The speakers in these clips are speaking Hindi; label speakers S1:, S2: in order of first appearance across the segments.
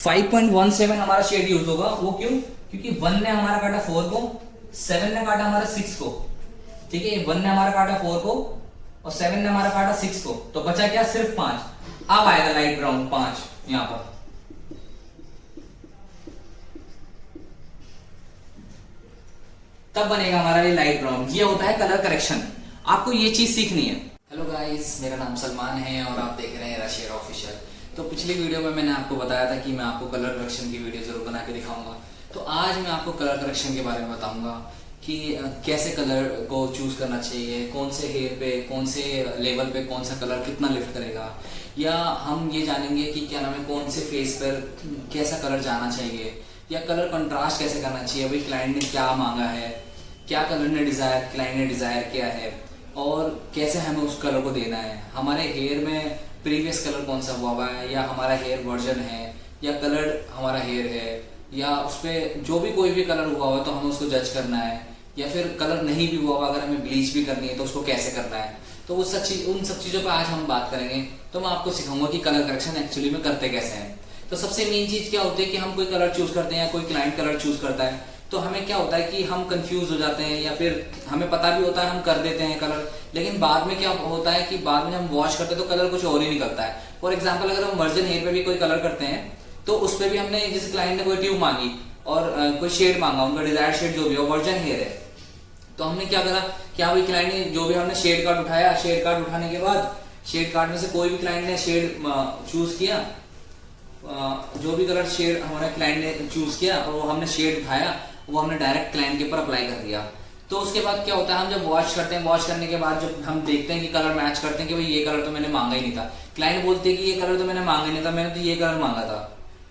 S1: 5.17 हमारा शेड यूज होगा। वो क्यों? क्योंकि 1 ने हमारा काटा 4 को, 7 ने काटा हमारा 6 को। ठीक है, 1 ने हमारा काटा 4 को और 7 ने हमारा काटा 6 को, तो बचा क्या? सिर्फ 5। अब आएगा लाइट ब्राउन 5 यहां पर। तब बनेगा हमारा ये लाइट ब्राउन। ये होता है कलर करेक्शन। आपको ये चीज सीखनी है। हेलो गाइस, मेरा नाम सलमान है और आप देख रहे हैं रशियर ऑफिशियल। तो पिछली वीडियो में मैंने आपको बताया था कि मैं आपको कलर करेक्शन की वीडियो जरूर बना के दिखाऊंगा। तो आज मैं आपको कलर करेक्शन के बारे में बताऊंगा कि कैसे कलर को चूज करना चाहिए, कौन से हेयर पे, कौन से लेवल पे कौन सा कलर कितना लिफ्ट करेगा, या हम ये जानेंगे कि क्या नाम है कौन से फेस पर कैसा कलर जाना चाहिए, या कलर कंट्रास्ट कैसे करना चाहिए, भाई क्लाइंट ने क्या मांगा है, क्या कलर ने डिजायर, क्लाइंट ने डिजायर किया है, और कैसे हमें उस कलर को देना है। हमारे हेयर में प्रीवियस कलर कौन सा हुआ है, या हमारा हेयर वर्जन है, या कलर हमारा हेयर है, या उस पर जो भी कोई भी कलर हुआ हो तो हमें उसको जज करना है, या फिर कलर नहीं भी हुआ अगर हमें ब्लीच भी करनी है तो उसको कैसे करना है। तो उन सब चीज़ों पर आज हम बात करेंगे। तो मैं आपको सिखाऊंगा कि कलर करेक्शन एक्चुअली में करते कैसे हैं। तो सबसे मेन चीज़ क्या होती है कि हम कोई कलर चूज करते हैं या कोई क्लाइंट कलर चूज करता है तो हमें क्या होता है कि हम कंफ्यूज हो जाते हैं, या फिर हमें पता भी होता है हम कर देते हैं कलर, लेकिन बाद में क्या होता है कि बाद में हम वॉश करते हैं तो कलर कुछ और ही निकलता है। फॉर एग्जाम्पल, अगर हम वर्जन हेयर पे भी कोई कलर करते हैं तो उस पर भी हमने जैसे क्लाइंट ने कोई ट्यूब मांगी और कोई शेड मांगा, उनका डिजायर शेड जो भी हो, वर्जन हेयर है, तो हमने क्या करा, क्या भाई क्लाइंट ने जो भी हमने शेड कार्ड उठाया, शेड कार्ड उठाने के बाद शेड कार्ड में से कोई भी क्लाइंट ने शेड चूज किया, जो भी कलर शेड हमारे क्लाइंट ने चूज किया और वो हमने शेड उठाया, वो हमने डायरेक्ट क्लाइंट के ऊपर अप्लाई कर दिया। तो उसके बाद क्या होता है, हम जब वॉश करते हैं, वॉश करने के बाद जब हम देखते हैं कि कलर मैच करते हैं कि भाई ये कलर तो मैंने मांगा ही नहीं था, क्लाइंट बोलते हैं कि ये कलर तो मैंने मांगा ही नहीं था, मैंने तो ये कलर मांगा था,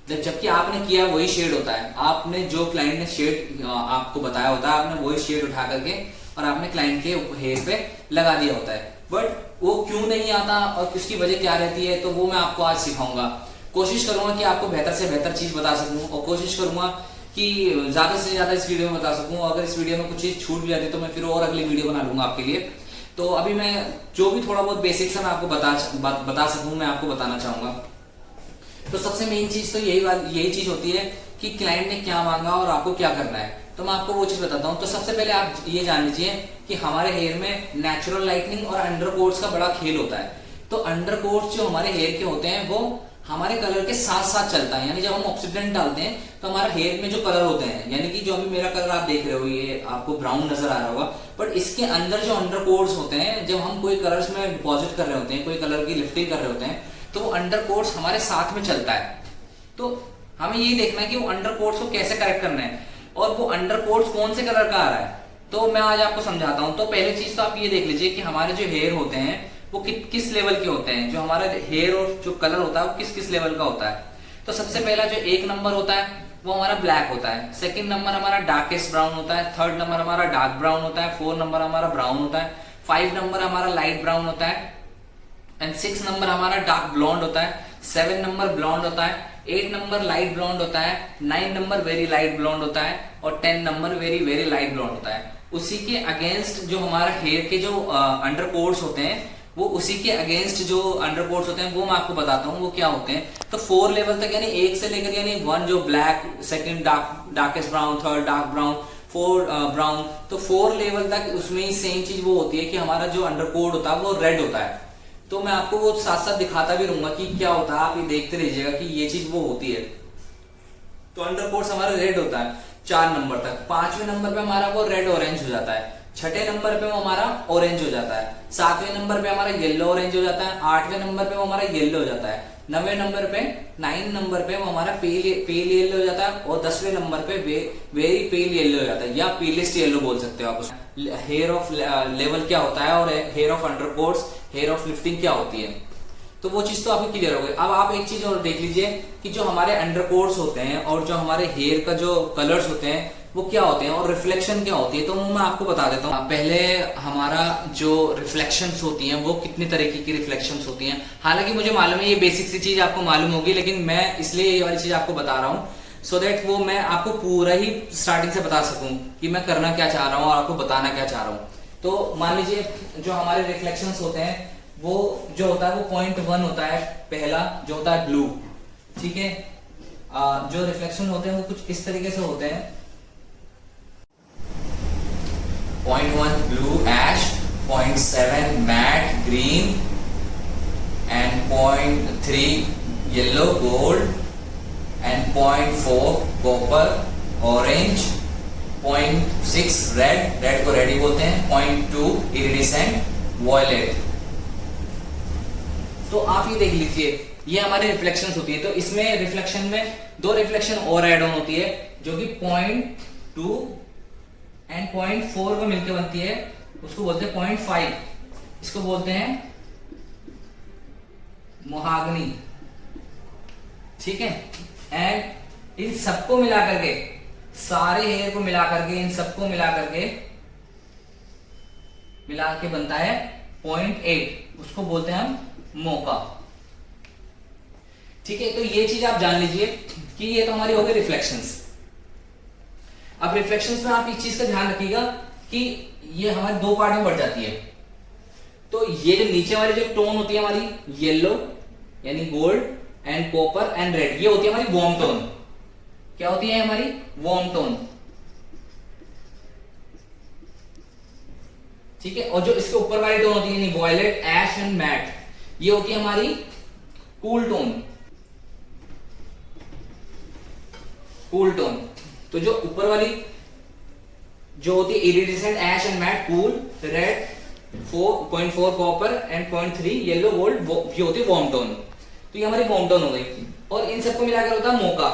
S1: जबकि आपने किया वही शेड होता है। आपने जो क्लाइंट ने शेड आपको बताया होता है, आपने वही शेड उठा करके और आपने क्लाइंट के हेयर पे लगा दिया होता है। बट वो क्यों नहीं आता और उसकी वजह क्या रहती है, तो वो मैं आपको आज सिखाऊंगा। कोशिश करूंगा कि आपको बेहतर से बेहतर चीज बता सकूं और कोशिश करूंगा कि ज्यादा से ज्यादा इस वीडियो में बता सकूं। अगर इस वीडियो में कुछ चीज छूट भी जाती है तो मैं फिर और अगली वीडियो बना लूंगा आपके लिए। तो अभी मैं जो भी थोड़ा बहुत बेसिक्स है मैं आपको बता सकूं, मैं आपको बताना चाहूंगा। तो सबसे मेन चीज तो यही चीज होती है कि क्लाइंट ने क्या मांगा और आपको क्या करना है। तो मैं आपको वो चीज बताता हूँ। तो सबसे पहले आप ये जान लीजिए कि हमारे हेयर में नेचुरल लाइटनिंग और अंडरकोट्स का बड़ा खेल होता है। तो अंडरकोट्स जो हमारे हेयर के होते हैं वो हमारे कलर के साथ साथ चलता है, यानी जब हम ऑक्सीडेंट डालते हैं तो हमारा हेयर में जो कलर होते हैं, यानी कि जो अभी मेरा कलर आप देख रहे हो ये आपको ब्राउन नजर आ रहा होगा, बट इसके अंदर जो अंडरकोट्स होते हैं, जब हम कोई कलर्स में डिपॉजिट कर रहे होते हैं, कोई कलर की लिफ्टिंग कर रहे होते हैं, तो वो अंडरकोट्स हमारे साथ में चलता है। तो हमें यही देखना है कि वो अंडरकोट्स को कैसे करेक्ट करना है और वो अंडरकोट्स कौन से कलर का आ रहा है। तो मैं आज आपको समझाता हूं। तो पहले चीज तो आप ये देख लीजिए कि हमारे जो हेयर होते हैं वो किस लेवल के होते हैं, जो हमारा हेयर और जो कलर होता है वो किस किस लेवल का होता है। तो सबसे पहला जो 1 नंबर होता है वो हमारा ब्लैक होता है, 2nd नंबर हमारा डार्केस्ट ब्राउन होता है, 3rd नंबर हमारा डार्क ब्राउन होता है, 4 नंबर हमारा ब्राउन होता है, 5 नंबर हमारा लाइट ब्राउन होता है, एंड 6 नंबर हमारा डार्क ब्लॉन्ड होता है, 7 नंबर ब्लॉन्ड होता है, 8 नंबर लाइट ब्लॉन्ड होता है, 9 नंबर वेरी लाइट ब्लॉन्ड होता है, और 10 number very very light blonde होता है। उसी के अगेंस्ट जो हमारा हेयर के जो अंडरकोट्स होते हैं, वो उसी के अगेंस्ट जो अंडरकोट्स होते हैं वो मैं आपको बताता हूँ वो क्या होते हैं। तो 4 लेवल तक, यानी 1 से लेकर यानी 1 जो black, 2nd darkest brown, 3rd dark brown, 4 brown, तो 4 लेवल तक उसमें ही सेम चीज वो होती है कि हमारा जो अंडरकोट होता है वो रेड होता है। तो मैं आपको वो साथ साथ दिखाता भी रहूंगा कि क्या होता है, आप ये देखते रहिएगा कि ये चीज वो होती है। तो अंडरकोट्स हमारा रेड होता है 4 नंबर तक। 5वें नंबर पे हमारा वो रेड ऑरेंज हो जाता है, 6ठे नंबर पे वो हमारा ऑरेंज हो जाता है, 7वें नंबर पे हमारा येलो ऑरेंज हो जाता है, 8वें नंबर पे वो हमारा येलो हो जाता है, 9वें नंबर पे 9 नंबर पे वो हमारा पेल येलो हो जाता है, और 10वें नंबर पे वेरी पेल येलो हो जाता है, या पीलेस्ट येलो बोल सकते हो आप उसको। हेयर ऑफ लेवल क्या होता है और hair of undercoats, hair of lifting क्या होती है, तो वो चीज तो आपकी क्लियर हो गई। अब आप एक चीज और देख लीजिए कि जो हमारे अंडरकोट्स होते हैं और जो हमारे हेयर का जो कलर्स होते हैं वो क्या होते हैं और रिफ्लेक्शन क्या होती है, तो वो मैं आपको बता देता हूँ। पहले हमारा जो रिफ्लेक्शंस होती हैं वो कितने तरीके की रिफ्लेक्शंस होती हैं, हालांकि मुझे मालूम है ये बेसिक सी चीज आपको मालूम होगी, लेकिन मैं इसलिए ये वाली चीज आपको बता रहा हूँ सो दैट वो मैं आपको पूरा ही स्टार्टिंग से बता सकूं कि मैं करना क्या चाह रहा हूँ और आपको बताना क्या चाह रहा हूँ। तो मान लीजिए जो हमारे रिफ्लेक्शंस होते हैं वो जो होता है वो 0.1 होता है, पहला जो होता है ब्लू, ठीक है। जो रिफ्लेक्शन होते हैं वो कुछ इस तरीके से होते हैं। 0.1 blue ash, 0.7 matt green and 0.3 yellow gold and 0.4 copper orange, 0.6 red को रेड ही बोलते हैं, 0.2 इरिडिसेंट वॉयलेट। तो आप ये देख लीजिए, ये हमारे रिफ्लेक्शंस होती है। तो इसमें रिफ्लेक्शन में दो रिफ्लेक्शन और ऐड ऑन होती है जो कि 0.2 एंड 0.4 को मिलकर बनती है, उसको बोलते हैं 0.5, इसको बोलते हैं मोहागनी, ठीक है। एंड इन सबको मिला करके, सारे हेयर को मिला करके, इन सबको मिला के बनता है 0.8, उसको बोलते हैं हम मोका, ठीक है। तो ये चीज आप जान लीजिए कि ये तो हमारी हो गई रिफ्लेक्शंस। अब रिफ्लेक्शंस में आप इस चीज का ध्यान रखिएगा कि ये हमारे दो पार्ट में बढ़ जाती है। तो ये जो नीचे वाली जो टोन होती है हमारी येलो यानी gold and copper and red, ये होती है हमारी वार्म टोन। क्या होती है हमारी वार्म टोन, ठीक है। और जो इसके ऊपर वाली टोन होती है वॉयलेट, ऐश एंड मैट, ये होती है हमारी कूल टोन, कूल टोन। तो जो ऊपर वाली जो होती है iridescent, ash and matt, cool, red, 0.4 copper and 0.3 yellow gold, ये होती है वार्म टोन। तो ये हमारी वार्म टोन हो गई। और इन सबको मिलाकर होता है मोका,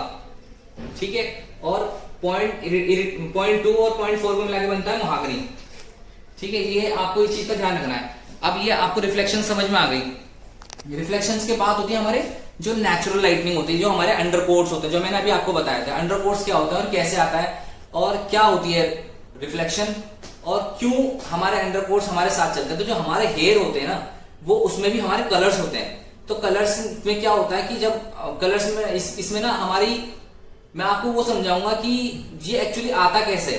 S1: ठीक है। और 0.2 और 0.4 को मिलाकर बनता है महागनी, ठीक है। ये आपको इस चीज का ध्यान रखना है। अब ये आपको रिफ्लेक्शन समझ में आ गई। रिफ्लेक्शंस के बाद होती है हमारे जो नेचुरल लाइटनिंग होती है, जो हमारे अंडरकोट्स होते हैं, जो मैंने अभी आपको बताया था अंडरकोट्स क्या होता है और कैसे आता है और क्या होती है रिफ्लेक्शन और क्यों हमारे अंडरकोट्स हमारे साथ चलते हैं। तो जो हमारे हेयर होते हैं ना, वो उसमें भी हमारे कलर्स होते हैं। तो कलर्स में क्या होता है कि जब कलर्स में इसमें ना हमारी, मैं आपको वो समझाऊंगा कि ये एक्चुअली आता कैसे,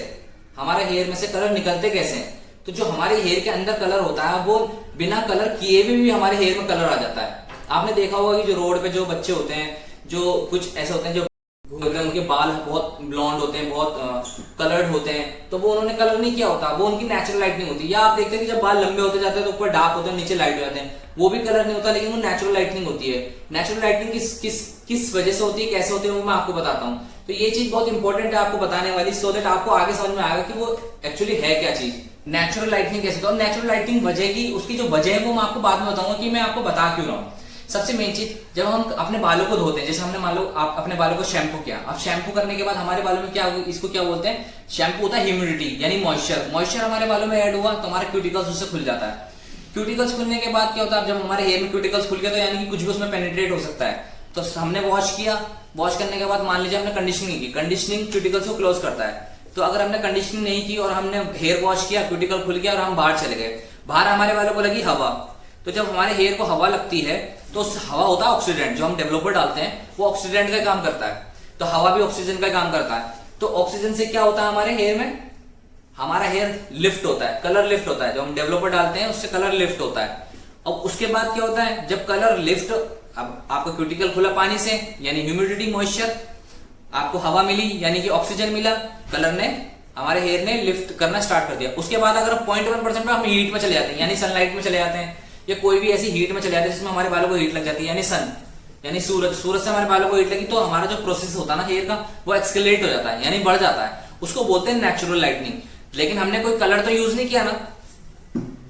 S1: हमारे हेयर में से कलर निकलते कैसे हैं। तो जो हमारे हेयर के अंदर कलर होता है वो बिना कलर किए भी हमारे हेयर में कलर आ जाता है। आपने देखा होगा कि जो रोड पे जो बच्चे होते हैं, जो कुछ ऐसे होते हैं जो उनके बाल बहुत ब्लॉन्ड होते हैं, बहुत कलर्ड होते हैं, तो वो उन्होंने कलर नहीं किया होता, वो उनकी नेचुरल लाइटनिंग होती है। या आप देखते हैं कि जब बाल लंबे होते जाते हैं तो ऊपर डार्क होते हैं, नीचे लाइट हो जाते हैं, वो भी कलर नहीं होता, लेकिन वो नेचुरल लाइटनिंग होती है। नेचुरल लाइटनिंग किस वजह से होती है, कैसे होती है, वो मैं आपको बताता हूँ। तो ये चीज बहुत इंपॉर्टेंट है आपको बताने वाली, सो दैट आपको आगे समझ में आएगा कि वो एक्चुअली है क्या चीज, नेचुरल लाइटनिंग कैसे। तो नेचुरल लाइटनिंग वजह की, उसकी जो वजह है वो मैं आपको बाद में बताऊंगा कि मैं आपको बता क्यों रहा हूँ। सबसे मेन चीज, जब हम अपने बालों को धोते हैं, जैसे हमने मान लो आप अपने बालों को शैम्पू किया, अब शैम्पू करने के बाद हमारे बालों में क्या, इसको क्या बोलते हैं, शैम्पू होता है ह्यूमिडिटी यानी मॉइस्चर हमारे बालों में ऐड हुआ तो हमारे क्यूटिकल्स उससे खुल जाता है। क्यूटिकल्स खुलने के बाद क्या होता है, जब हमारे हेयर में क्यूटिकल्स खुल गए तो यानी कि कुछ भी उसमें पेनिट्रेट हो सकता है। तो हमने वॉश किया, वॉश करने के बाद मान लीजिए हमने कंडीशनिंग की, कंडीशनिंग क्यूटिकल्स को क्लोज करता है। तो अगर हमने कंडीशनिंग नहीं की और हमने हेयर वॉश किया, क्यूटिकल खुल गया और हम बाहर चले गए, बाहर हमारे बालों को लगी हवा। तो जब हमारे हेयर को हवा लगती है तो हवा होता है ऑक्सीडेंट, जो हम डेवलपर डालते हैं वो ऑक्सीडेंट का काम करता है। तो हवा भी ऑक्सीजन का काम करता है। तो ऑक्सीजन से क्या होता है हमारे हेयर में, हमारा हेयर लिफ्ट होता है, कलर लिफ्ट होता है। जो हम डेवलपर डालते हैं उससे कलर लिफ्ट होता है। अब उसके बाद क्या होता है, जब कलर लिफ्ट, अब आपका क्यूटिकल खुला पानी से यानी ह्यूमिडिटी मॉइस्चर, आपको हवा मिली यानी कि ऑक्सीजन मिला, कलर ने हमारे हेयर ने लिफ्ट करना स्टार्ट कर दिया। उसके बाद अगर 0.1% में हम हीट में चले जाते हैं यानी सनलाइट में चले जाते हैं, या कोई भी ऐसी हीट में चले जाते हैं जिसमें हमारे बालों को हीट लग जाती है, यानी सन यानी सूरज से हमारे बालों को हीट लगी, तो हमारा जो प्रोसेस होता है ना हेयर का, वो एक्सकेलेट हो जाता है यानी बढ़ जाता है। उसको बोलते हैं नेचुरल लाइटनिंग। लेकिन हमने कोई कलर तो यूज नहीं किया ना,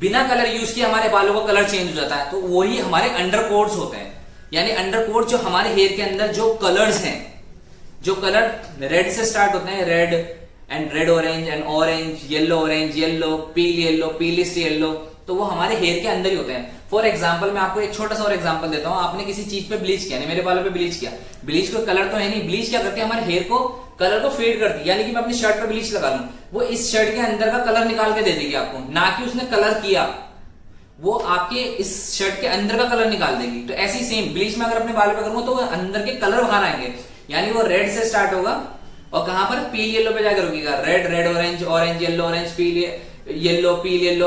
S1: बिना कलर यूज किए हमारे बालों का कलर चेंज हो जाता है। तो वही हमारे अंडरकोट्स होते हैं, यानी अंडरकोट जो हमारे हेयर के अंदर जो कलर्स हैं, जो कलर रेड से स्टार्ट होते हैं, red and red orange and orange, yellow orange, yellow, palest yellow, तो वो हमारे हेयर के अंदर ही होते हैं। फॉर एग्जाम्पल मैं आपको एक छोटा सा और एग्जाम्पल देता हूँ। आपने किसी चीज पे ब्लीच किया, नहीं मेरे बालों पे ब्लीच किया, ब्लीच को कलर तो है नहीं, ब्लीच क्या करती है हमारे हेयर को कलर को फेड करती है। यानी कि मैं अपनी शर्ट पे ब्लीच लगा लूं, वो इस शर्ट के अंदर का कलर निकाल के दे देगी आपको, ना कि उसने कलर किया, वो आपके इस शर्ट के अंदर का कलर निकाल देगी। तो ऐसे ही सेम ब्लीच में अगर अपने बालों पे करूंगा तो वो अंदर के कलर बाहर आएंगे, यानी वो रेड से स्टार्ट होगा और कहां पर पील येलो पे जाकर रुकेगा, red red orange, orange yellow orange, pale yellow,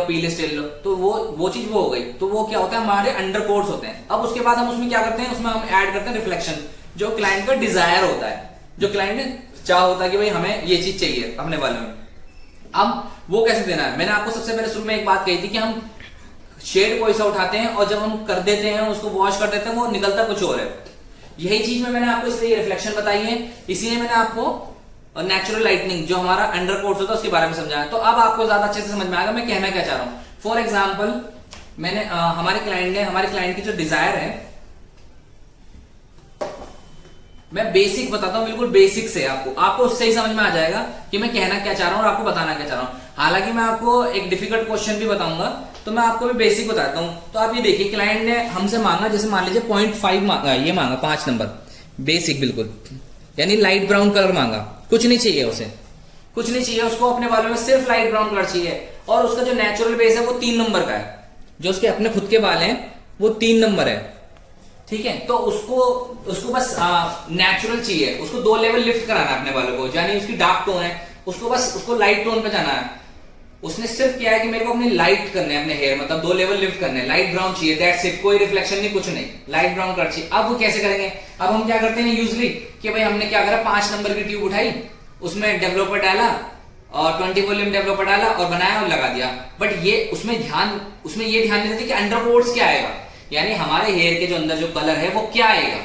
S1: palest yellow. तो वो चीज वो हो गई। तो वो क्या होता है, हमारे अंडरकोट्स होते हैं। अब उसके बाद हम उसमें क्या करते हैं, उसमें हम ऐड करते हैं रिफ्लेक्शन। जो क्लाइंट का डिजायर होता है, जो क्लाइंट ने चाह होता है कि भाई हमें ये चीज चाहिए अपने वाले में। अब वो कैसे देना है, मैंने आपको सबसे पहले शुरू में एक बात कही थी कि हम शेड कोई सा उठाते हैं और जब हम कर देते हैं उसको वॉश कर देते हैं वो निकलता कुछ और है। यही चीज में मैंने आपको इसलिए रिफ्लेक्शन बताई है, इसीलिए मैंने आपको नेचुरल लाइटनिंग जो हमारा अंडर कोर्स होता है उसके बारे में समझाया। तो अब आपको ज्यादा अच्छे से समझ में आएगा मैं कहना क्या चाह रहा हूं। फॉर एग्जाम्पल मैंने हमारे क्लाइंट की जो डिजायर है, मैं बेसिक बताता हूं, बिल्कुल बेसिक से आपको उससे ही समझ में आ जाएगा कि मैं कहना क्या चाह रहा हूं और आपको बताना क्या चाह रहा हूं। हालांकि मैं आपको एक डिफिकल्ट क्वेश्चन भी बताऊंगा, तो मैं आपको भी बेसिक बताता हूं। तो आप ये देखिए, क्लाइंट ने हमसे मांगा, जैसे मान लीजिए 0.5 मांगा, ये मांगा 5 नंबर बेसिक बिल्कुल, यानी लाइट ब्राउन कलर मांगा। कुछ नहीं चाहिए उसे, कुछ नहीं चाहिए उसको, अपने बालों में सिर्फ लाइट ब्राउन कलर चाहिए। और उसका जो नेचुरल बेस है वो 3 नंबर का है, जो उसके अपने खुद के बाल हैं वो 3 नंबर है, ठीक है। तो उसको बस नेचुरल चाहिए, उसको 2 लेवल लिफ्ट कराना है अपने बालों को, यानी उसकी डार्क टोन है, उसको लाइट टोन पे जाना है। उसने सिर्फ किया है कि मेरे को अपने लाइट करने हैं अपने हेयर, मतलब 2 लेवल लिफ्ट करने हैं, लाइट ब्राउन चाहिए, दैट्स इट, कोई रिफ्लेक्शन नहीं, कुछ नहीं, लाइट ब्राउन कलर चाहिए। अब वो कैसे करेंगे, अब हम क्या करते हैं यूजली कि भाई हमने क्या करा, 5 नंबर की ट्यूब उठाई, उसमें डेवलपर डाला और 20 वॉल्यूम डेवलपर डाला और बनाया और लगा दिया। बट ये उसमें ये ध्यान नहीं देते कि अंडरकोट्स क्या आएगा, यानी हमारे हेयर के जो अंदर जो कलर है वो क्या आएगा।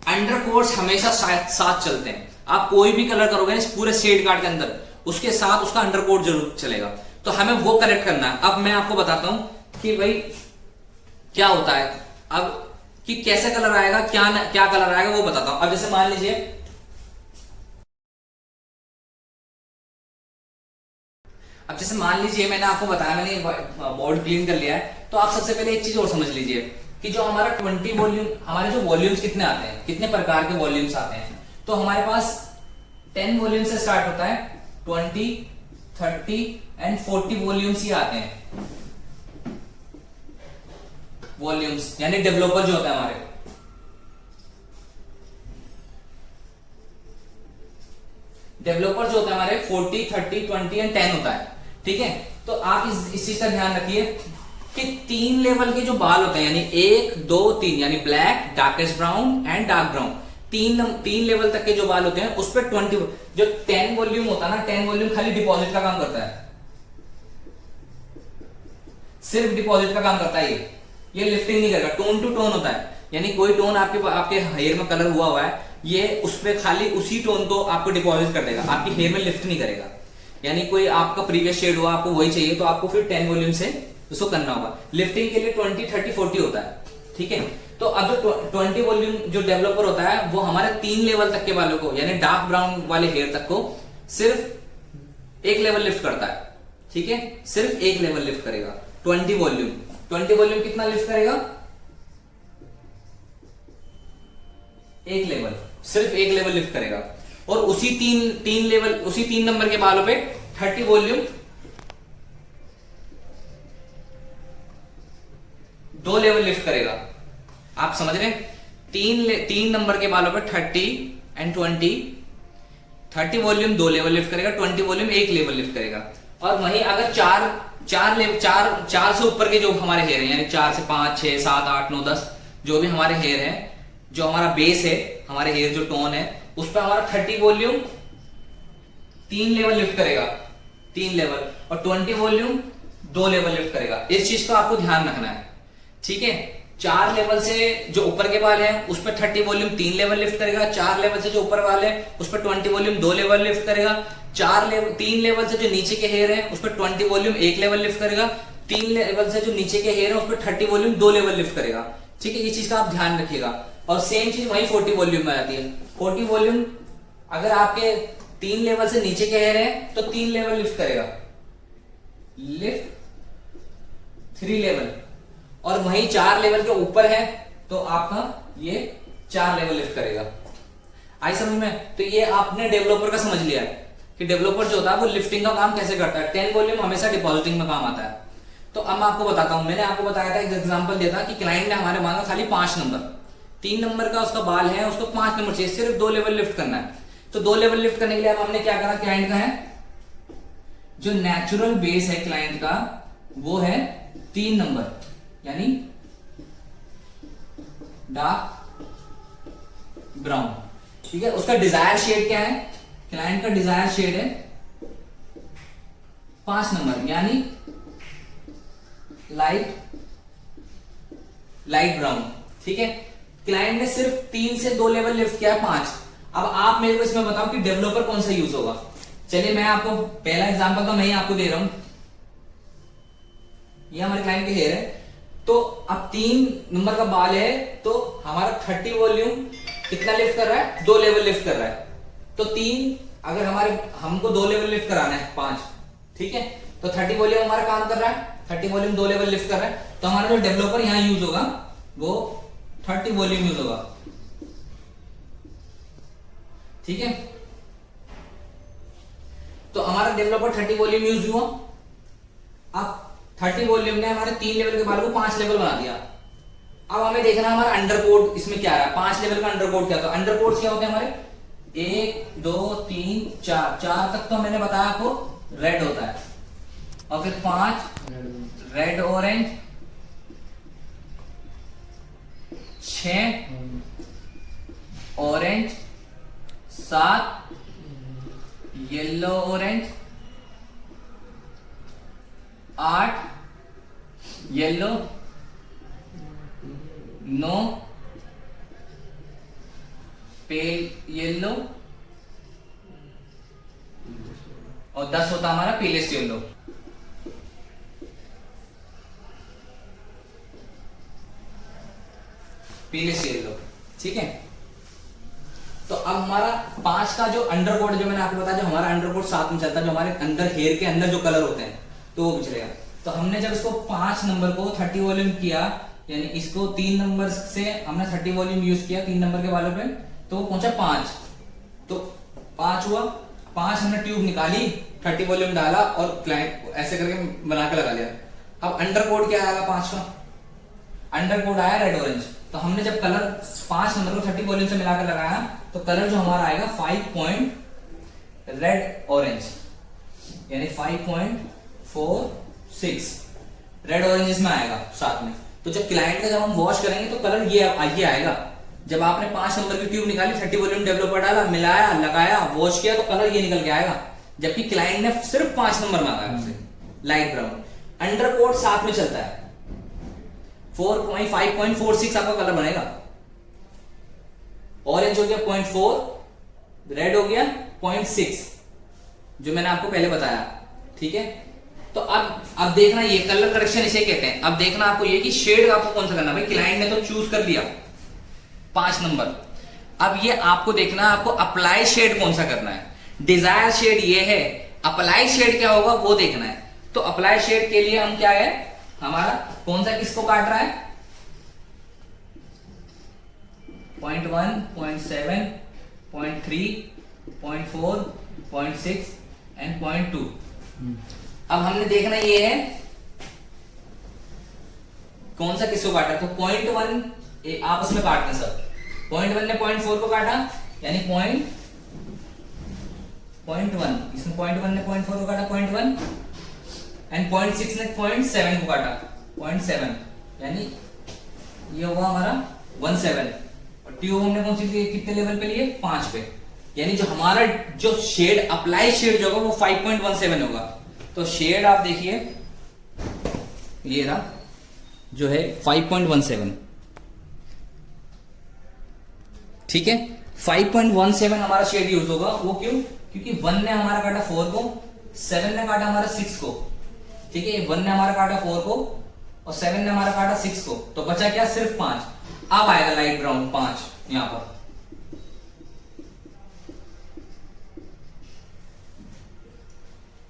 S1: अंडरकोट्स हमेशा साथ चलते हैं, आप कोई भी कलर करोगे इस पूरे शेड कार्ड के अंदर, उसके साथ उसका अंडरकोट जरूर चलेगा। तो हमें वो करेक्ट करना है। अब मैं आपको बताता हूं कि भाई क्या होता है, अब कि कैसे कलर आएगा, क्या कलर आएगा वो बताता हूं। अब जैसे मान लीजिए, मैंने आपको बताया, मैंने बोर्ड क्लीन कर लिया है, तो आप सबसे पहले एक चीज और समझ लीजिए कि जो हमारा 20 वॉल्यूम, हमारे जो वॉल्यूम्स कितने आते हैं, कितने प्रकार के वॉल्यूम्स आते हैं। तो हमारे पास 10 वॉल्यूम से स्टार्ट होता है, 20, 30 एंड 40 वॉल्यूम्स ही आते हैं, वॉल्यूम्स यानी डेवलपर जो होता है हमारे। डेवलपर जो होता है हमारे 40, 30, 20 एंड 10 होता है, ठीक है। तो आप इस चीज का ध्यान रखिए कि 3 लेवल के जो बाल होते हैं, यानी 1, 2, 3, यानी black, darkest brown and dark brown, 3 level तक के जो बाल होते हैं उस पर 20, जो 10 वॉल्यूम होता है ना, 10 वॉल्यूम खाली डिपॉजिट का काम करता है, सिर्फ डिपॉजिट का काम करता है। ये लिफ्टिंग नहीं करेगा, टोन टू टोन होता है, यानी कोई टोन आपके हेयर में कलर हुआ है, ये उस पे खाली उसी टोन को आपको डिपॉजिट कर देगा, आपकी हेयर में लिफ्ट नहीं करेगा। यानी कोई आपका प्रीवियस शेड हुआ, आपको वही चाहिए, तो आपको फिर 10 वॉल्यूम से उसको करना होगा। लिफ्टिंग के लिए 20, 30, 40 होता है, ठीक है। तो अब जो 20 वॉल्यूम जो डेवलपर होता है वो हमारे 3 लेवल तक के बालों को, यानी डार्क ब्राउन वाले हेयर तक को सिर्फ 1 लेवल लिफ्ट करता है, ठीक है, सिर्फ 1 लेवल लिफ्ट करेगा। 20 वॉल्यूम कितना लिफ्ट करेगा, 1 लेवल, सिर्फ 1 लेवल लिफ्ट करेगा। और उसी 3 नंबर के बालों पे 30 वॉल्यूम 2 लेवल लिफ्ट करेगा। आप समझ रहे हैं, 3 नंबर के बालों पे 30 एंड 20, 30 वॉल्यूम 2 लेवल लिफ्ट करेगा, 20 वॉल्यूम 1 लेवल लिफ्ट करेगा। और वहीं अगर 4 से ऊपर के जो हमारे हेयर है, यानी 4 से 5, 6, 7, 8, 9, 10 जो भी हमारे हेयर है, जो हमारा बेस है, हमारे हेयर जो टोन है, उस पर हमारा 30 वॉल्यूम 3 लेवल लिफ्ट करेगा, 3 लेवल, और 20 वॉल्यूम 2 लेवल लिफ्ट करेगा। इस चीज का आपको ध्यान रखना है, ठीक है। 4 लेवल से जो ऊपर के बाल हैं उस पर 30 वॉल्यूम 3 लेवल लिफ्ट करेगा, 4 लेवल से जो ऊपर बाल है उस पर 20 वॉल्यूम 2 लेवल लिफ्ट करेगा, 3 लेवल से जो नीचे के हेयर है उस पर 20 वॉल्यूम 1 लेवल लिफ्ट करेगा, 3 लेवल से जो नीचे के हेयर है उस पर 30 वॉल्यूम 2 लेवल लिफ्ट करेगा, ठीक है। ये चीज का आप ध्यान रखिएगा। और सेम चीज वही 40 वॉल्यूम में आती है। 40 वॉल्यूम अगर आपके 3 लेवल से नीचे के हेयर है तो 3 लेवल लिफ्ट करेगा, लिफ्ट 3 लेवल, और वहीं 4 लेवल के ऊपर है तो आपका ये 4 लेवल लिफ्ट करेगा। आई समझ में? तो ये आपने डेवलपर का समझ लिया है कि डेवलपर जो होता है वो लिफ्टिंग का काम कैसे करता है। 10 वॉल्यूम हमेशा डिपॉजिटिंग में काम आता है। तो अब मैं आपको बताता हूं, मैंने आपको बताया था, एक एग्जांपल दिया था कि क्लाइंट ने हमारे मांगा खाली 5 नंबर, 3 नंबर का उसका बाल है, उसको 5 नंबर चाहिए, सिर्फ 2 लेवल लिफ्ट करना है। तो 2 लेवल लिफ्ट करने के लिए अब हमने क्या करा, क्लाइंट का है जो नेचुरल बेस है क्लाइंट का वो है 3 नंबर, यानी डार्क ब्राउन। ठीक है, उसका डिजायर शेड क्या है, क्लाइंट का डिजायर शेड है 5 नंबर, यानी लाइट ब्राउन। ठीक है, क्लाइंट ने सिर्फ 3 से 2 लेवल लिफ्ट किया है 5। अब आप मेरे को इसमें बताओ कि डेवलपर कौन सा यूज होगा। चलिए मैं आपको पहला एग्जांपल तो मैं ही आपको दे रहा हूं, ये हमारे क्लाइंट के हेयर है। तो अब 3 नंबर का बाल है, तो हमारा 30 वॉल्यूम कितना लिफ्ट कर रहा है, 2 लेवल लिफ्ट कर रहा है। तो 3 अगर हमको 2 लेवल लिफ्ट कराना है 5, ठीक है, तो 30 वॉल्यूम हमारा काम कर रहा है, 30 वॉल्यूम 2 लेवल लिफ्ट कर रहा है। तो हमारा जो डेवलपर यहां यूज होगा वो 30 वॉल्यूम यूज होगा। ठीक है, तो हमारा डेवलपर 30 वॉल्यूम यूज हुआ। अब 30 वॉल्यूम ने हमारे 3 लेवल के बाल को 5 लेवल बना दिया। अब हमें देखना हमारा अंडरकोट इसमें क्या है, 5 लेवल का अंडरकोट क्या था। अंडरकोट क्या होते हैं हमारे 1 2 3 4 तक तो मैंने बताया आपको रेड होता है, और फिर 5 red orange, 6 orange, 7 yellow orange, 8 yellow, 9 pale yellow, और 10 होता हमारा पीलेस्ट येलो। पीलेस्ट येलो। ठीक है, तो अब हमारा 5 का जो अंडरकोट, जो मैंने आपको बताया, जो हमारा अंडरकोट साथ में चलता है, जो हमारे अंदर हेयर के अंदर जो कलर होते हैं, तो वो भी चलेगा। तो हमने जब इसको 5 नंबर को 30 वॉल्यूम किया, यानी इसको 3 नंबर से हमने 30 वॉल्यूम यूज किया 3 नंबर के वालों पे, तो वो पहुंचा 5। तो 5 हुआ, 5 हमने ट्यूब निकाली, 30 वॉल्यूम डाला और क्लाइंट ऐसे करके बना के लगा लिया। अब अंडरकोट क्या आएगा 5 का, अंडरकोट आया रेड ऑरेंज। तो हमने जब कलर 5 नंबर को 30 वॉल्यूम से मिलाकर लगाया, तो कलर जो हमारा आएगा 5 पॉइंट रेड ऑरेंज, यानी 5.46 रेड ऑरेंज इसमें आएगा साथ में। तो जब क्लाइंट का जब हम वॉश करेंगे तो कलर ये आएगा। जब आपने 5 नंबर की ट्यूब निकाली, 30 वॉल्यूम डेवलपर डाला, मिलाया, लगाया, वॉश किया, तो कलर ये निकल के आएगा। जबकि क्लाइंट ने सिर्फ 5 नंबर मांगा है हमसे, लाइट ब्राउन। अंडरकोट साथ में चलता है, 5.46 आपका कलर बनेगा। ऑरेंज हो गया 0.4, रेड हो गया 0.6, जो मैंने आपको पहले बताया। ठीक है, तो अब देखना, ये कलर करेक्शन इसे कहते हैं। अब देखना आपको ये कि शेड आपको कौन सा करना है। भाई क्लाइंट ने तो चूज कर लिया 5 नंबर, अब ये आपको देखना है आपको अप्लाई शेड कौन सा करना है। डिजायर शेड ये है, अप्लाई शेड क्या होगा वो देखना है। तो अप्लाई शेड के लिए हम क्या है, हमारा कौन सा किसको काट रहा है, 0.1, 0.7, 0.3, 0.4, 0.6 एंड 0.2। अब हमने देखना ये है कौन सा किसको काटा। तो 0.1 आपस में काटते हैं सब। 0.1 ने 0.4 को काटा, यानी 0.1, इसमें 0.1 ने 0.4 को काटा 0.1, एंड 0.6 ने 0.7 को काटा 0.7, यानी ये होगा हमारा 1.7। और ट्यूब हमने कौन सी कितने लेवल पे लिए, 5 पे, यानी जो हमारा जो शेड अप्लाई शेड जो होगा वो 5.17 होगा। तो शेड आप देखिए, ये रहा जो है 5.17। ठीक है, 5.17 हमारा शेड यूज होगा। वो क्यों, क्योंकि 1 ने हमारा काटा 4 को, 7 ने काटा हमारा 6 को। ठीक है, 1 ने हमारा काटा 4 को और 7 ने हमारा काटा 6 को, तो बचा क्या, सिर्फ 5। अब आएगा लाइट ब्राउन 5 यहां पर।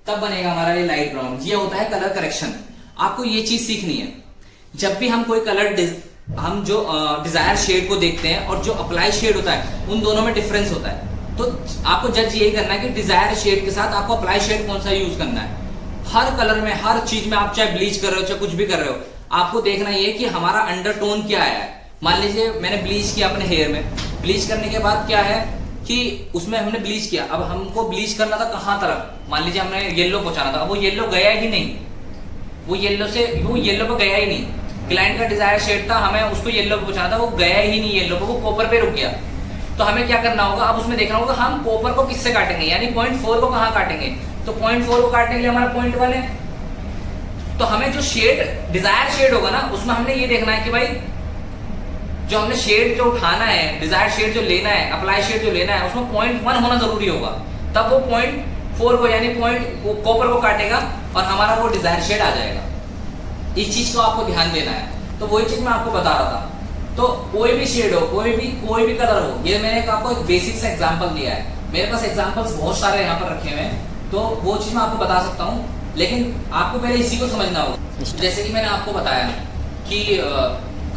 S1: तब बनेगा हमारा ये लाइट ब्राउन। ये होता है कलर करेक्शन। आपको ये चीज सीखनी है, जब भी हम कोई कलर हम जो डिजायर शेड को देखते हैं और जो अप्लाई शेड होता है, उन दोनों में डिफरेंस होता है। तो आपको जज यही करना है कि डिजायर शेड के साथ आपको अप्लाई शेड कौन सा यूज करना है। हर कलर में, हर चीज में, आप चाहे ब्लीच कर रहे हो चाहे कुछ भी कर रहे हो, आपको देखना ये कि हमारा अंडरटोन क्या है। मान लीजिए मैंने ब्लीच किया अपने हेयर में, ब्लीच करने के बाद क्या है कि उसमें हमने ब्लीच किया, अब हमको ब्लीच करना था कहां तरफ, मान लीजिए हमने येलो पहुंचाना था, अब वो येलो गया ही नहीं, वो येलो पे गया ही नहीं। क्लाइंट का डिजायर शेड था, हमें उसको येलो पे पहुंचाना था, वो गया ही नहीं येलो पे, वो कॉपर पे रुक गया। तो हमें क्या करना होगा, अब उसमें देखना होगा हम कॉपर को किससे काटेंगे, यानी 0.4 को कहाँ काटेंगे। तो 0.4 को काटने के लिए हमारा 0.1 है। तो हमें जो शेड डिजायर शेड होगा ना, उसमें हमने ये देखना है कि भाई जो हमने शेड जो उठाना है, डिजायर शेड जो लेना है, अप्लाई शेड जो लेना है, उसमें 0.1 होना जरूरी होगा। तब वो 0.4 को यानी कॉपर को काटेगा और हमारा वो डिजायर शेड आ जाएगा। इस चीज को आपको ध्यान देना है। तो वही चीज मैं आपको बता रहा था। तो कोई भी शेड हो, कोई भी कलर हो, ये मैंने आपको एक बेसिक सा एग्जांपल दिया है। मेरे पास एग्जांपल्स बहुत सारे यहाँ पर रखे हुए हैं, तो वो चीज मैं आपको बता सकता हूँ, लेकिन आपको पहले इसी को समझना होगा। जैसे कि मैंने आपको बताया कि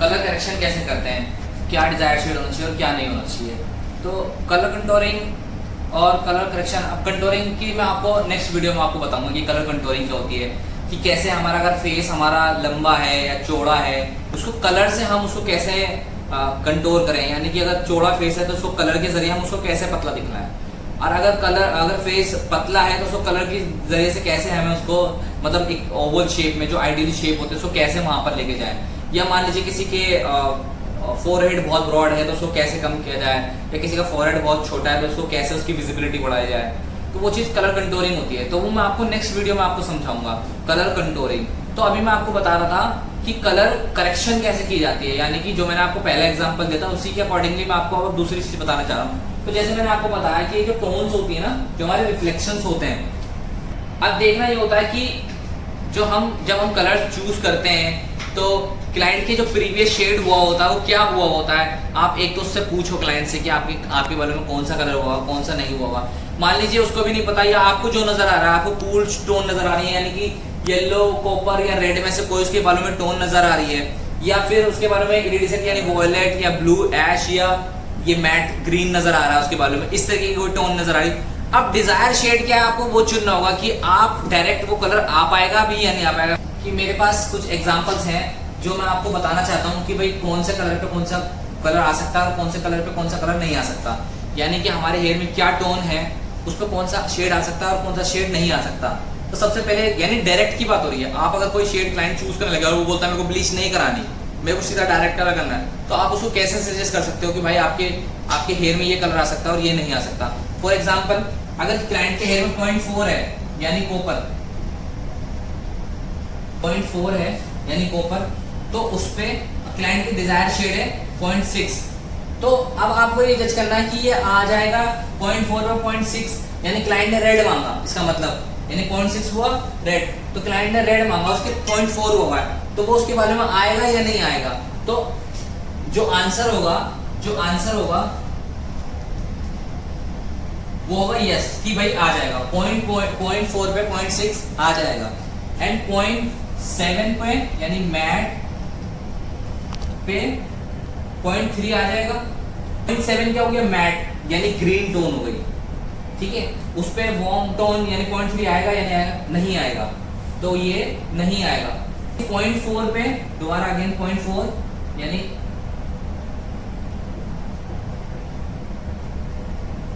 S1: कलर करेक्शन कैसे करते हैं, क्या डिजायर शेड होना चाहिए और क्या नहीं होना चाहिए। तो कलर कंटूरिंग और कलर करेक्शन, अब कंटूरिंग की मैं आपको नेक्स्ट वीडियो में आपको बताऊंगा कि कलर कंटूरिंग क्या होती है, कि कैसे हमारा अगर फेस हमारा लंबा है या चौड़ा है, उसको कलर से हम उसको कैसे कंटूर करें, यानी कि अगर चौड़ा फेस है तो उसको कलर के जरिए हम उसको कैसे पतला दिखना है, और अगर फेस पतला है तो उसको कलर के जरिए से कैसे हमें उसको मतलब एक ओवल शेप में जो आइडियल शेप होती है उसको कैसे वहां पर लेके जाए। या मान लीजिए किसी के फोरहेड बहुत ब्रॉड है तो उसको कैसे कम किया जाए, या किसी का फोरहेड बहुत छोटा है तो उसको कैसे उसकी विजिबिलिटी बढ़ाई जाए। तो वो चीज़ कलर कंटूरिंग होती है। तो वो मैं आपको नेक्स्ट वीडियो में आपको समझाऊंगा कलर कंटूरिंग। तो अभी मैं आपको बता रहा था कि कलर करेक्शन कैसे की जाती है, यानी कि जो मैंने आपको पहला एग्जांपल दिया था उसी के अकॉर्डिंगली मैं आपको अब दूसरी चीज बताना चाह रहा हूँ। तो जैसे मैंने आपको बताया कि जो टोन्स होती है ना, जो हमारे रिफ्लेक्शंस होते हैं, अब देखना ये होता है कि जब हम कलर चूज करते हैं तो क्लाइंट के जो प्रीवियस शेड हुआ होता है वो क्या हुआ होता है। आप एक तो उससे पूछो क्लाइंट से कि आपके बारे में कौन सा कलर हुआ, कौन सा नहीं हुआ। मान लीजिए उसको भी नहीं पता, या आपको जो नजर आ रहा है, आपको कूल टोन नजर आ रही है, यानी कि येलो, कॉपर या रेड में से कोई उसके बालों में टोन नजर आ रही है, या फिर उसके बालों में इरिडिसेंट यानी वॉयलेट या ब्लू ऐश या ये मैट ग्रीन नजर आ रहा है उसके बालों में, इस तरीके की कोई टोन नजर आ रही है। अब डिजायर शेड क्या है, आपको वो चुनना होगा कि आप डायरेक्ट वो कलर आ पाएगा भी या नहीं आ पाएगा। कि मेरे पास कुछ एग्जांपल्स हैं जो मैं आपको बताना चाहता हूँ कि भाई कौन से कलर पे कौन सा कलर आ सकता है और कौन से कलर पे कौन सा कलर नहीं आ सकता, यानी कि हमारे हेयर में क्या टोन है उस पर कौन सा शेड आ सकता है और कौन सा शेड नहीं आ सकता। तो सबसे पहले यानी डायरेक्ट की बात हो रही है, आप अगर कोई शेड क्लाइंट चूज करने लगे और वो बोलता है मेरे को ब्लीच नहीं करानी, मेरे को सीधा डायरेक्ट कलर करना है, तो आप उसको कैसे सजेस्ट कर सकते हो कि भाई आपके हेयर में ये कलर आ सकता है और ये नहीं आ सकता। फॉर एग्जाम्पल, अगर क्लाइंट के हेयर में 0.4 है यानी कॉपर, 0.4 है यानी कॉपर, तो उस पे क्लाइंट की डिजायर शेड है 0.6। तो अब आपको ये जज करना है कि ये आ जाएगा 0.4 और 0.6, यानी क्लाइंट ने रेड मांगा, इसका मतलब यानी 0.6 हुआ रेड, तो क्लाइंट ने रेड मांगा, उसके 0.4 हुआ है, तो वो उसके बारे में आएगा या नहीं आएगा। तो जो आंसर होगा वो होगा यस, कि भाई आ जाएगा 0.4 पे 0.6 आ जाएगा, एंड 0.7 पे यानी मैट पे 0.3 आ जाएगा। 0.7 क्या हो गया, मैट यानी ग्रीन टोन हो गई, ठीक है। उस पे वार्म टोन यानी 0.3 आएगा या नहीं आएगा, नहीं आएगा, तो ये नहीं आएगा। 0.4 पे दोबारा अगेन 0.4 यानी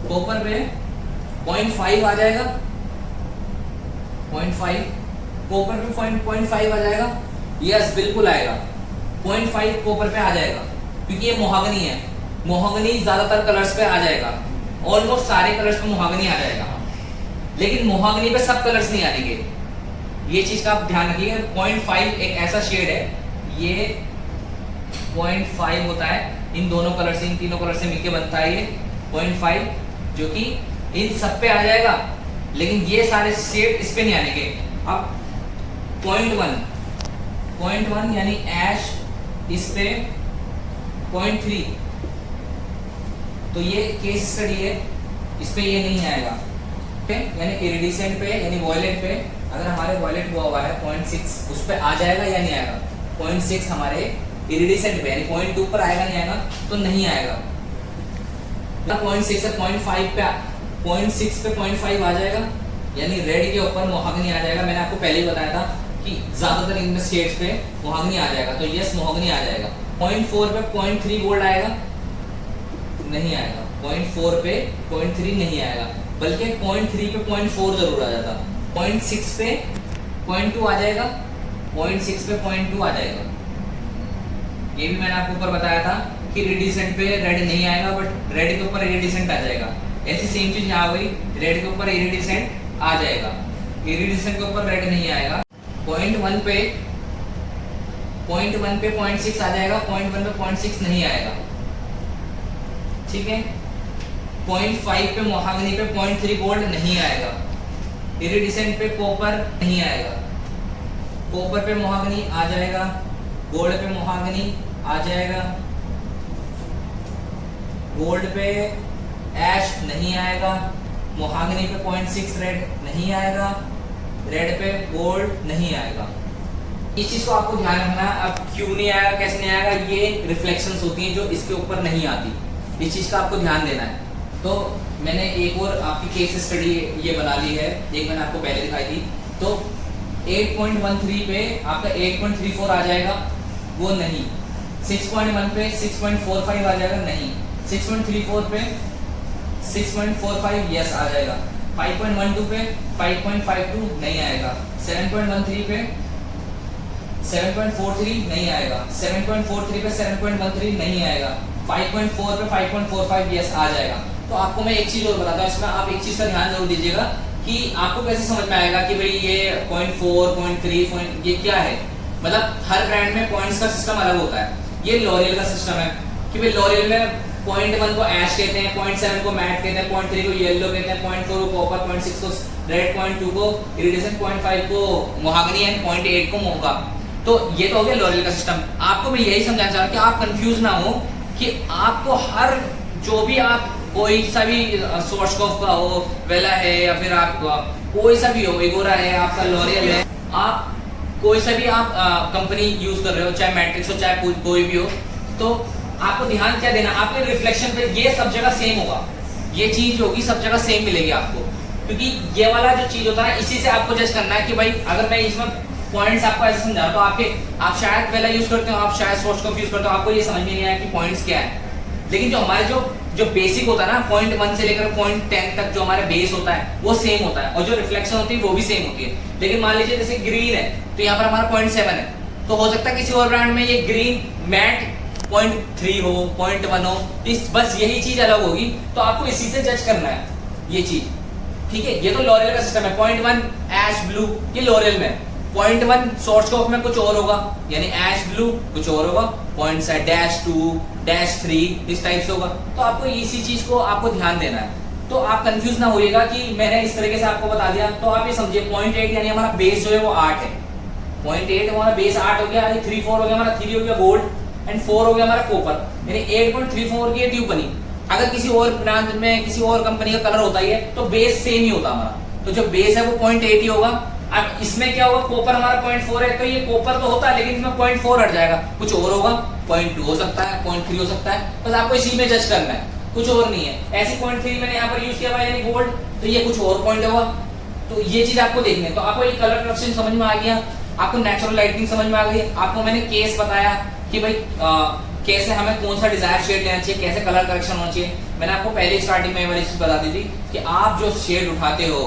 S1: कॉपर पे 0.5 आ जाएगा, 0.5 कॉपर पे 0.5 आ जाएगा, यस बिल्कुल आएगा, 0.5 कॉपर पे आ जाएगा, क्योंकि ये मोहागनी है, मोहागनी ज्यादातर कलर्स पे आ जाएगा, ऑलमोस्ट सारे कलर्स पे मोहागनी आ जाएगा, लेकिन मोहागनी पे सब कलर्स नहीं आएंगे, ये चीज का आप ध्यान रखिएगा। 0.5 एक ऐसा शेड है, ये 0.5 होता है, इन दोनों कलर से, इन तीनों कलर से मिलके बनता है ये 0.5, जो कि इन सब पे आ जाएगा, लेकिन ये सारे शेड इस पे नहीं आने। अब 0.1 यानी ऐश, इस पे 0.3, तो ये केस स्टडी है, इस पे ये नहीं आएगा, यानी इरिडिसेंट पे यानी वॉयलेट पे अगर हमारे वॉयलेट हुआ है 0.6, उस पे आ जाएगा या नहीं आएगा। 0.6 हमारे इरिडिसेंट पे यानी 0.2 पर आएगा नहीं आएगा, तो नहीं आएगा। 0.6 से 0.5 पे 0.6 पे 0.5 आ जाएगा, यानी रेड के ऊपर मोहागनी आ जाएगा। मैंने आपको पहले ही बताया था कि ज्यादातर इनमें शेड्स पे मोहागनी आ जाएगा, तो यस मोहागनी आ जाएगा। 0.4 पे 0.3 गोल्ड आएगा, नहीं आएगा। 0.4 पे 0.3 नहीं आएगा, बल्कि 0.3 पे 0.4 जरूर आ जाता। 0.6 पे 0.2 आ जाएगा, 0.6 पे 0.2 आ जाएगा। ये भी मैंने आपको ऊपर बताया था कि इरिडिसेंट पे रेड नहीं आएगा, बट रेड के ऊपर इरिडिसेंट आ जाएगा। ऐसी सेम चीज यहाँ हुई, रेड के ऊपर इरिडिसेंट आ जाएगा, इरिडिसेंट के ऊपर रेड नहीं आएगा। पॉइंट 1 पे 0.6 आ जाएगा, पॉइंट 1 पे 0.6 नहीं आएगा, ठीक है। 0.5 पे मोहागनी पे 0.3 गोल्ड नहीं आएगा, इरिडिसेंट पे कॉपर नहीं आएगा, कॉपर पे मोहागनी आ जाएगा, गोल्ड पे मोहागनी आ जाएगा, गोल्ड पे ऐश नहीं आएगा, मोहागनी पे 0.6 रेड नहीं आएगा, रेड पे गोल्ड नहीं आएगा। इस चीज को आपको ध्यान रखना है। अब क्यों नहीं आएगा, कैसे नहीं आएगा, ये रिफ्लेक्शंस होती हैं जो इसके ऊपर नहीं आती, इस चीज का आपको ध्यान देना है। तो मैंने एक और आपकी केस स्टडी ये बना ली है, एक मैंने आपको पहले दिखाई थी। तो 8.13 पे आपका 8.34 आ जाएगा, वो नहीं। 6.1 पे 6.45 आ जाएगा, नहीं। 6.34 पे 6.45 यस आ जाएगा। 5.12 पे 5.52 नहीं आएगा। 7.13 पे 7.43 नहीं आएगा। 7.43 पे 7.13 नहीं आएगा। 5.4 पे 5.45 यस आ जाएगा। तो आपको मैं एक चीज और बताता हूँ, इसमें आप एक चीज का ध्यान जरूर दीजिएगा कि आपको कैसे समझ में आएगा कि भाई ये 0.4, 0.3 ये क्या है। मतलब हर ब्रांड में पॉइंट्स का सिस्टम अलग होता है। ये लॉरियल का सिस्टम है कि भाई लॉरियल में 0.1 को ऐश कहते हैं, 0.7 को मैट कहते हैं, 0.3 को येलो कहते हैं, 0.4 को कॉपर, 0.6 को रेड, 0.2 को इरिडिसेंट, 0.5 को मोहागनी एंड 0.8 को मोका। तो ये तो हो गया लॉरियल का सिस्टम। आपको मैं यही समझाना चाह रहा हूँ कि आप कंफ्यूज ना हो कि आपको हर जो भी आप कोई सा भी स्वॉर्चकॉफ का हो, वेला है या फिर आपका कोई सा भी हो, एगोरा है, आपका लॉरियल है, आप कोई सा भी आप कंपनी यूज कर रहे हो, चाहे मैट्रिक्स हो चाहे कोई भी हो, तो आपको ध्यान क्या देना, आपके रिफ्लेक्शन पे ये सब जगह सेम होगा, ये चीज होगी सब जगह सेम मिलेगी आपको। क्योंकि ये वाला जो चीज होता है इसी से आपको जज करना है कि भाई अगर मैं इसमें पॉइंट्स आपको ऐसे समझा तो आप शायद वेला यूज करते हो, आप शायद स्वॉर्चकॉफ यूज करते हो, आपको ये समझ में नहीं आया कि पॉइंट्स क्या है। लेकिन जो हमारे जो बेसिक होता है ना, 0.1 से लेकर 0.10 तक जो हमारा बेस होता है वो सेम होता है, और जो रिफ्लेक्शन होती है वो भी सेम होती है। लेकिन मान लीजिए जैसे ग्रीन है तो यहाँ पर हमारा 0.7 है, तो हो सकता है किसी और ब्रांड में ये ग्रीन मैट 0.3 हो, 0.1 हो, बस यही चीज अलग होगी। तो आपको इसी से जज करना है ये चीज, ठीक है। ये तो लॉरियल का सिस्टम है। 0.1 ऐश ब्लू ये लॉरियल में, 0.1 स्वॉर्चकॉफ में कुछ और होगा, यानी ऐश ब्लू कुछ और होगा, 0.2 -3 इस टाइप से होगा। तो आपको इसी चीज को आपको ध्यान देना है। तो आप कंफ्यूज ना होइएगा कि मैंने इस तरीके से आपको बता दिया। तो आप ये समझिए 0.8 यानी हमारा बेस जो है वो 8 है। 0.8 हमारा बेस 8 हो गया, 3 4 हो गया हमारा, 3 हो गया गोल्ड एंड 4 हो गया हमारा कॉपर, यानी 8.34 की ट्यूब बनी। अगर किसी और ब्रांड में किसी और कंपनी का कलर होता है तो बेस सेम ही होता हमारा, तो जो बेस है वो 0.8 ही होगा। अब इसमें क्या होगा, कॉपर हमारा 0.4 है, तो ये कॉपर तो होता है लेकिन इसमें 0.4 हट जाएगा, कुछ और होगा, 0.2 हो सकता है, 0.3 हो सकता है। बस आपको इसी में जज करना है, कुछ और नहीं है। ऐसी 0.3 मैंने यहाँ पर यूज किया हुआ यानी गोल्ड, तो ये कुछ और पॉइंट होगा। तो ये चीज आपको देखनी है। तो आपको ये कलर करेक्शन समझ में आ गया, आपको नेचुरल लाइटिंग समझ में आ गई, आपको मैंने केस बताया कि भाई कैसे हमें कौन सा डिजायर शेड लेना चाहिए, कैसे कलर करेक्शन होना चाहिए। मैंने आपको पहले स्टार्टिंग में ये वाली चीज बता दी थी कि आप जो शेड उठाते हो,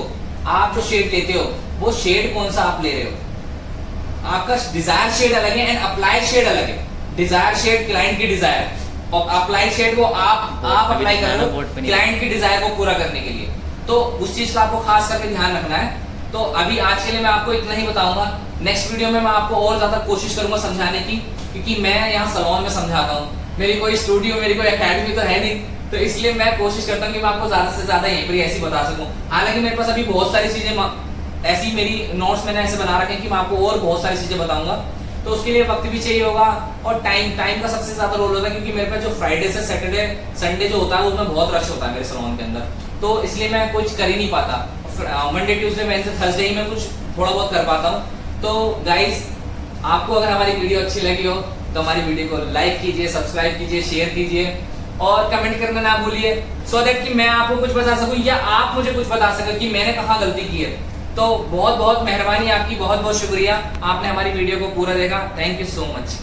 S1: आप जो शेड लेते हो, वो शेड कौन सा आप ले रहे हो। आपका डिजायर शेड अलग है एंड अप्लाइड शेड अलग है। डिजायर शेड क्लाइंट की डिजायर, और अप्लाइड शेड वो आप अप्लाई कर रहे हो क्लाइंट की डिजायर को पूरा करने के लिए। तो उस चीज का आपको खास करके ध्यान रखना है। तो अभी आज के लिए मैं आपको इतना ही बताऊंगा। नेक्स्ट वीडियो में मैं आपको और ज्यादा कोशिश करूंगा समझाने की, क्योंकि मैं यहाँ सलोन में समझाता हूँ, मेरी कोई स्टूडियो, मेरी कोई एकेडमी तो है नहीं, तो इसलिए मैं कोशिश करता हूँ कि मैं आपको ज्यादा से ज्यादा यहीं पर ऐसी बता सकूं। हालांकि मेरे पास अभी बहुत सारी चीजें ऐसी मेरी नोट्स मैंने ऐसे बना रखे हैं कि मैं आपको और बहुत सारी चीजें बताऊंगा। तो उसके लिए वक्त भी चाहिए होगा और टाइम का सबसे ज्यादा रोल होता है, क्योंकि मेरे पास जो फ्राइडे से सैटरडे संडे जो होता है उसमें बहुत रश होता है मेरे सलोन के अंदर, तो इसलिए मैं कुछ कर ही नहीं पाता। मंडे ट्यूसडे वेडनेसडे थर्सडे ही मैं कुछ थोड़ा बहुत कर पाता हूँ। तो गाइज, आपको अगर हमारी वीडियो अच्छी लगी हो तो हमारी वीडियो को लाइक कीजिए, सब्सक्राइब कीजिए, शेयर कीजिए और कमेंट करना ना भूलिए, सो दैट कि मैं आपको कुछ बता सकूं या आप मुझे कुछ बता सकें कि मैंने कहाँ गलती की है। तो बहुत बहुत मेहरबानी आपकी, बहुत बहुत शुक्रिया, आपने हमारी वीडियो को पूरा देखा। Thank you so much.